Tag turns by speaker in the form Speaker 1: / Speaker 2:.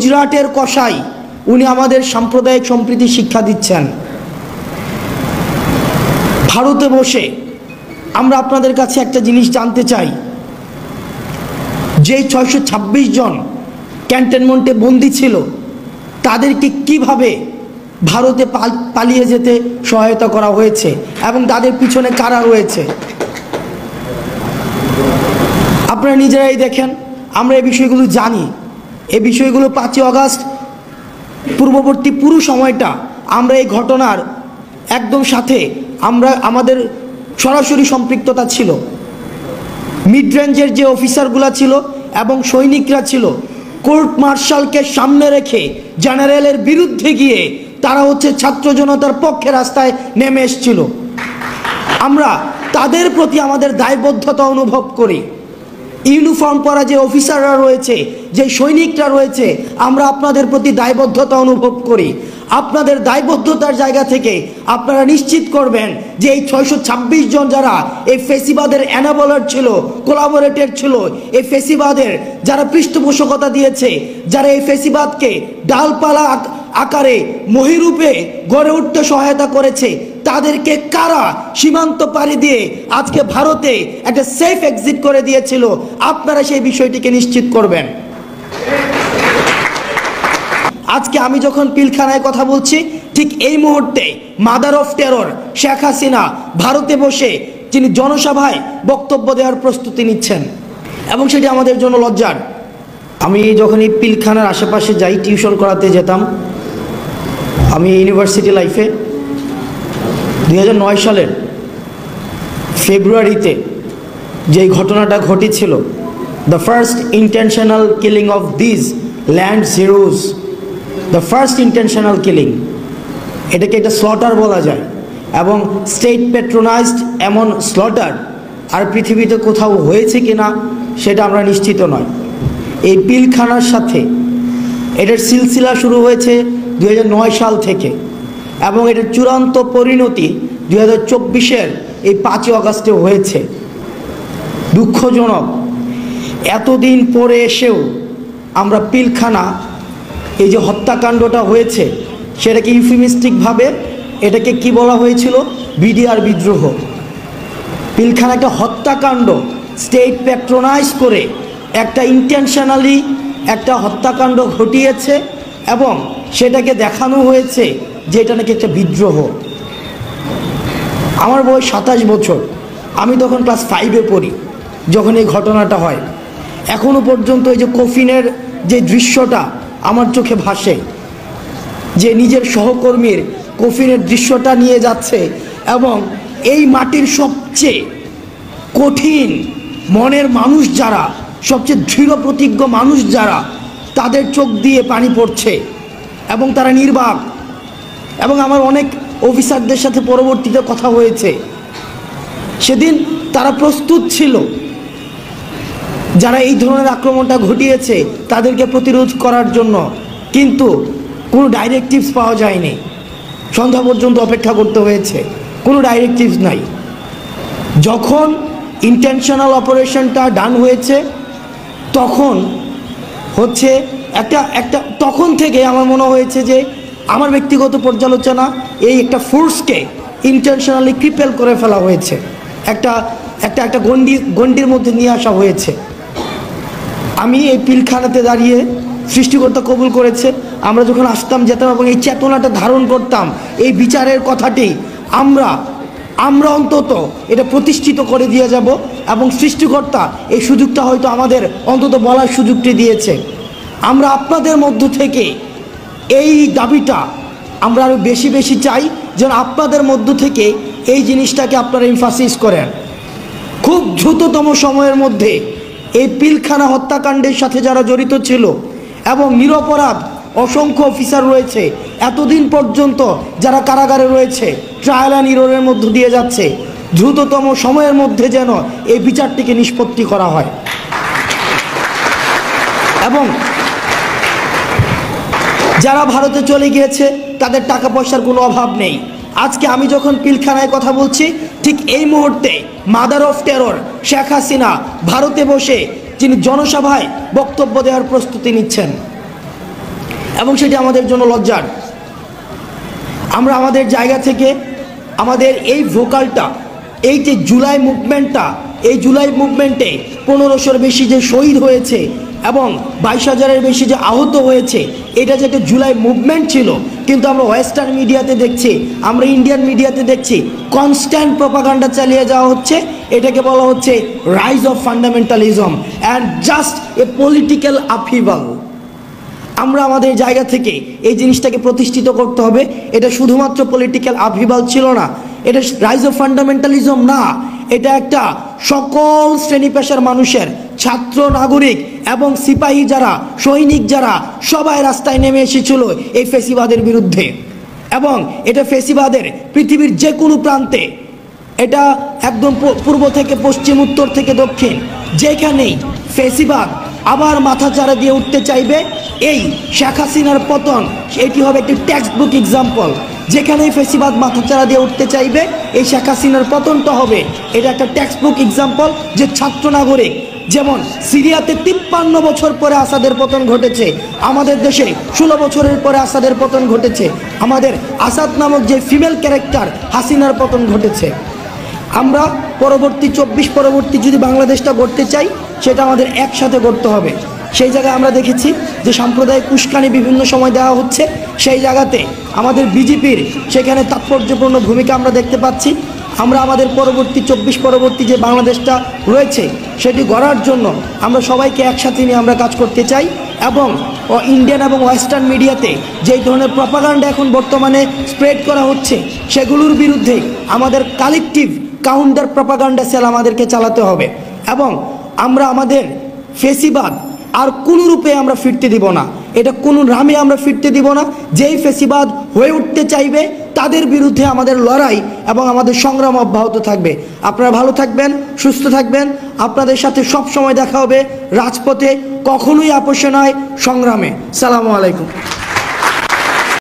Speaker 1: গুজরাটের কসাই, উনি আমাদের সাম্প্রদায়িক সম্প্রীতি শিক্ষা দিচ্ছেন। ভারতে বসে আমরা আপনাদের কাছে একটা জিনিস জানতে চাই, যেই 626 জন ক্যান্টনমেন্টে বন্দী ছিল, তাদেরকে কিভাবে ভারতে পালিয়ে যেতে সহায়তা করা হয়েছে এবং তাদের পিছনে কারা রয়েছে আপনারা নিজেরাই দেখেন। আমরা এই বিষয়গুলো জানি। এই বিষয়গুলো 5ই আগস্ট পূর্ববর্তী পুরো সময়টা আমরা এই ঘটনার একদম সাথে আমাদের সরাসরি সম্পৃক্ততা ছিল। মিড রেঞ্জের যে অফিসারগুলো ছিল এবং সৈনিকরা ছিল, কোর্ট মার্শালকে সামনে রেখে জেনারেলের বিরুদ্ধে গিয়ে তারা ছাত্র জনতার পক্ষে রাস্তায় নেমে এসেছিল। আমরা তাদের প্রতি আমাদের দায়বদ্ধতা অনুভব করি। ইউনিফর্ম পরা যে অফিসাররা রয়েছে, যে সৈনিকরা রয়েছে, আমরা আপনাদের প্রতি দায়বদ্ধতা অনুভব করি। আপনাদের দায়বদ্ধতার জায়গা থেকে আপনারা নিশ্চিত করবেন যে এই 626 জন যারা এই ফেসিবাদের এনাবলার ছিল, কোলাবোরেটর ছিল, এই ফেসিবাদের যারা পৃষ্ঠপোষকতা দিয়েছে, যারা এই ফেসিবাদকে ডালপালা আকারে মহিরূপে গড়ে উঠতে সহায়তা করেছে, তাদেরকে কারা সীমান্ত পাড়ি দিয়ে আজকে ভারতে একটা সেফ এক্সিট করে দিয়েছিল, আপনারা সেই বিষয়টিকে নিশ্চিত করবেন। আজকে আমি যখন পিলখানায় কথা বলছি, ঠিক এই মুহূর্তে mother of terror Sheikh Hasina ভারতে বসে তিনি জনসভায় বক্তব্য দেওয়ার প্রস্তুতি নিচ্ছেন এবং সেটি আমাদের জন্য লজ্জার। আমি যখন এই পিলখানার আশেপাশে যাই, টিউশন করাতে যেতাম আমি ইউনিভার্সিটি লাইফে। 2009 সালের ফেব্রুয়ারিতে যেই ঘটনাটা ঘটেছিল, the first intentional killing of this land zeros, the first intentional killing, এটাকে একটা স্লটার বলা যায় এবং স্টেট প্যাট্রোনাইজড এমন স্লটার আর পৃথিবীতে কোথাও হয়েছে কিনা সেটা আমরা নিশ্চিত নয়। এই পিলখানার সাথে এটার সিলসিলা শুরু হয়েছে 2009 সাল থেকে এবং এটার চূড়ান্ত পরিণতি 2024-এর এই 5ই আগস্টে হয়েছে। দুঃখজনক, এতদিন পরে এসেও আমরা পিলখানা, এই যে হত্যাকাণ্ডটা হয়েছে, সেটাকে ইউফেমিস্টিকভাবে এটাকে কি বলা হয়েছিল, বিডিআর বিদ্রোহ। পিলখানা একটা হত্যাকাণ্ড, স্টেট প্যাট্রোনাইজ করে একটা ইন্টেনশনালি একটা হত্যাকাণ্ড ঘটিয়েছে এবং সেটাকে দেখানো হয়েছে যে এটা নাকি একটা বিদ্রোহ। আমার বয়স 27 বছর, আমি তখন ক্লাস 5-এ পড়ি যখন এই ঘটনাটা হয়। এখনও পর্যন্ত এই যে কফিনের যে দৃশ্যটা আমার চোখে ভাসে, যে নিজের সহকর্মীর কফিনের দৃশ্যটা নিয়ে যাচ্ছে এবং এই মাটির সবচেয়ে কঠিন মনের মানুষ যারা, সবচেয়ে দৃঢ় প্রতিজ্ঞ মানুষ যারা, তাদের চোখ দিয়ে পানি পড়ছে এবং তারা নির্বাক। এবং আমার অনেক অফিসারদের সাথে পরবর্তীতে কথা হয়েছে, সেদিন তারা প্রস্তুত ছিল যারা এই ধরনের আক্রমণটা ঘটিয়েছে তাদেরকে প্রতিরোধ করার জন্য, কিন্তু কোনো ডাইরেক্টিভস পাওয়া যায়নি। সন্ধ্যা পর্যন্ত অপেক্ষা করতে হয়েছে, কোনো ডাইরেক্টিভস নাই। যখন ইন্টেনশনাল অপারেশনটা ডান হয়েছে, তখন তখন থেকে আমার মনে হয়েছে যে আমার ব্যক্তিগত পর্যালোচনা, এই একটা ফোর্সকে ইন্টেনশনালি ক্রিপেল করে ফেলা হয়েছে, একটা গণ্ডির মধ্যে নিয়ে আসা হয়েছে। আমি এই পিলখানাতে দাঁড়িয়ে সৃষ্টিকর্তা কবুল করেছে, আমরা যখন আসতাম যেতাম এবং এই চেতনাটা ধারণ করতাম, এই বিচারের কথাটি আমরা অন্তত এটা প্রতিষ্ঠিত করে দিয়ে যাব এবং সৃষ্টিকর্তা এই সুযোগটা হয়তো আমাদের অন্তত বলার সুযোগটি দিয়েছে। আমরা আপনাদের মধ্য থেকে এই দাবিটা আমরা আরও বেশি বেশি চাই, যেন আপনাদের মধ্য থেকে এই জিনিসটাকে আপনারা এমফাসিস করেন। খুব দ্রুততম সময়ের মধ্যে এই পিলখানা হত্যাকাণ্ডের সাথে যারা জড়িত ছিল এবং নিরপরাধ অসংখ্য অফিসার রয়েছে, এতদিন পর্যন্ত যারা কারাগারে রয়েছে, ট্রায়াল অ্যান্ড এররের মধ্য দিয়ে যাচ্ছে, দ্রুততম সময়ের মধ্যে যেন এই বিচারটিকে নিষ্পত্তি করা হয়। এবং যারা ভারতে চলে গিয়েছে তাদের টাকা পয়সার কোনো অভাব নেই। আজকে আমি যখন পিলখানায় কথা বলছি, ঠিক এই মুহূর্তে mother of terror Sheikh Hasina ভারতে বসে তিনি জনসভায় বক্তব্য দেওয়ার প্রস্তুতি নিচ্ছেন। এবং সেটি আমাদের জন্য লজ্জার। আমরা আমাদের জায়গা থেকে আমাদের এই ভোকালটা, এই যে জুলাই মুভমেন্টটা, এই জুলাই মুভমেন্টে 1500-র বেশি যে শহীদ হয়েছে এবং 22,000-এর বেশি যে আহত হয়েছে, এটা যে একটা জুলাই মুভমেন্ট ছিল, কিন্তু আমরা ওয়েস্টার্ন মিডিয়াতে দেখছি, আমরা ইন্ডিয়ান মিডিয়াতে দেখছি কনস্ট্যান্ট প্রপাগান্ডা চালিয়ে যাওয়া হচ্ছে। এটাকে বলা হচ্ছে rise of fundamentalism and just a political upheaval. আমরা আমাদের জায়গা থেকে এই জিনিসটাকে প্রতিষ্ঠিত করতে হবে। এটা শুধুমাত্র পলিটিক্যাল আপহিভাল ছিল না, এটা রাইজ অফ ফান্ডামেন্টালিজম না, এটা একটা সকল শ্রেণী পেশার মানুষের, ছাত্র, নাগরিক এবং সিপাহী যারা, সৈনিক যারা, সবাই রাস্তায় নেমে এসেছিল এই ফেসিবাদের বিরুদ্ধে। এবং এটা ফেসিবাদের পৃথিবীর যে কোনো প্রান্তে, এটা একদম পূর্ব থেকে পশ্চিম, উত্তর থেকে দক্ষিণ, যেখানেই ফেসিবাদ আবার মাথাচাড়া দিয়ে উঠতে চাইবে, এই শেখ হাসিনার পতন এটি হবে একটি টেক্সট বুক এক্সাম্পল। যেখানেই ফেসিবাদ মাথাচাড়া দিয়ে উঠতে চাইবে, এই শেখ হাসিনার পতনটা হবে এটা একটা টেক্সট বুক এক্সাম্পল। যে ছাত্র নাগরিক, যেমন সিরিয়াতে 53 বছর পরে আসাদের পতন ঘটেছে, আমাদের দেশে 16 বছরের পরে আসাদের পতন ঘটেছে, আমাদের আসাদ নামক যে ফিমেল ক্যারেক্টার হাসিনার পতন ঘটেছে। আমরা পরবর্তী 24 পরবর্তী যদি বাংলাদেশটা গড়তে চাই, সেটা আমাদের একসাথে গড়তে হবে। সেই জায়গায় আমরা দেখেছি যে সাম্প্রদায়িক উস্কানি বিভিন্ন সময় দেওয়া হচ্ছে, সেই জায়গাতে আমাদের বিজেপির সেখানে তাৎপর্যপূর্ণ ভূমিকা আমরা দেখতে পাচ্ছি। আমরা আমাদের পরবর্তী 24 পরবর্তী যে বাংলাদেশটা রয়েছে সেটি গড়ার জন্য আমরা সবাইকে একসাথে নিয়ে আমরা কাজ করতে চাই। এবং ইন্ডিয়ান এবং ওয়েস্টার্ন মিডিয়াতে যেই ধরনের প্রপাগান্ডা এখন বর্তমানে স্প্রেড করা হচ্ছে, সেগুলোর বিরুদ্ধে আমাদের কালেকটিভ কাউন্টার প্রপাগান্ডা সেল আমাদেরকে চালাতে হবে। এবং আমরা আমাদের ফেসিবাদ আর কোনো রূপে আমরা ফিরতে দিব না, এটা কোনো নামে আমরা ফিরতে দিব না। যেই ফেসিবাদ হয়ে উঠতে চাইবে তাদের বিরুদ্ধে আমাদের লড়াই এবং আমাদের সংগ্রাম অব্যাহত থাকবে। আপনারা ভালো থাকবেন, সুস্থ থাকবেন। আপনাদের সাথে সব সময় দেখা হবে রাজপথে, কখনোই আপোষে নয়, সংগ্রামে। সালামু আলাইকুম।